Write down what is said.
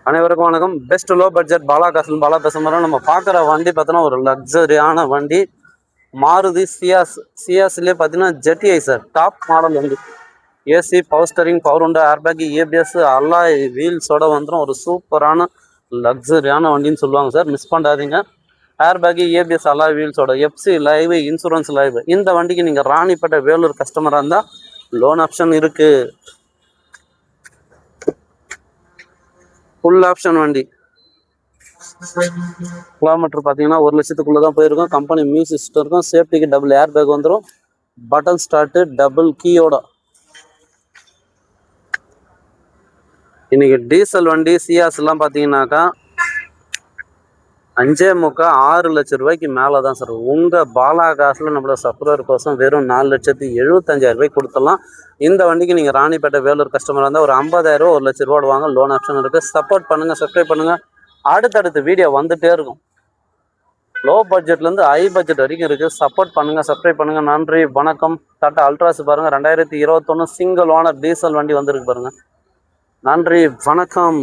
அனைவருக்கும் வணக்கம். Best low budget Bala பேசுகிறோம். நம்ம பார்க்குற வண்டி பார்த்தோன்னா ஒரு லக்ஸரியான வண்டி மாருதி சியாஸ்லேயே பார்த்தீங்கன்னா ஜெட்டிஐ சார். டாப் மாடல் வண்டி. AC, power steering, power window, airbag, ABS, alloy வீல்ஸோட வந்துடும். ஒரு சூப்பரான லக்ஸரியான வண்டின்னு சொல்லுவாங்க சார். மிஸ் பண்ணாதீங்க. ஏர்பேக், ஏபிஎஸ், அல்லாய் வீல்ஸோட எஃப்சி லைவ், இன்சூரன்ஸ் லைவ். இந்த வண்டிக்கு நீங்கள் ராணிப்பேட்டை வேலூர் கஸ்டமராக இருந்தால் லோன் ஆப்ஷன் இருக்குது. ஃபுல் ஆப்ஷன் வண்டி. கிலோமீட்டர் பார்த்தீங்கன்னா 1 லட்சத்துக்குள்ளே தான் போயிருக்கும். கம்பெனி மியூசிக் சிஸ்டம் இருக்கும். சேஃப்டிக்கு டபுள் ஏர் பேக் வந்துடும். பட்டன் ஸ்டார்ட்டு, டபுள் கீயோட. இன்னைக்கு டீசல் வண்டி சியாஸ்லாம் பார்த்தீங்கன்னாக்கா 5.6 லட்சம் ரூபாய்க்கு மேலே தான் சார். உங்கள் பாலா காசில் நம்மளோட சப்ஸ்கிரைபர் கோசம் வெறும் 4,75,000 கொடுத்துடலாம். இந்த வண்டிக்கு நீங்கள் ராணிப்பேட்டை வேலூர் கஸ்டமராக இருந்தால் ஒரு 50,000 1 லட்ச ரூபா வாங்க. லோன் ஆப்ஷன் இருக்குது. சப்போர்ட் பண்ணுங்கள், சப்ஸ்கிரைப் பண்ணுங்கள். அடுத்தடுத்து வீடியோ வந்துகிட்டே இருக்கும். லோ பட்ஜெட்லேருந்து ஹை பட்ஜெட் வரைக்கும் இருக்குது. சப்போர்ட் பண்ணுங்கள், சப்ஸ்கிரைப் பண்ணுங்கள். நன்றி, வணக்கம். டாட்டா அல்ட்ராஸ் பாருங்கள், 2021 சிங்கிள் ஓனர் டீசல் வண்டி வந்திருக்கு பாருங்கள். நன்றி, வணக்கம்.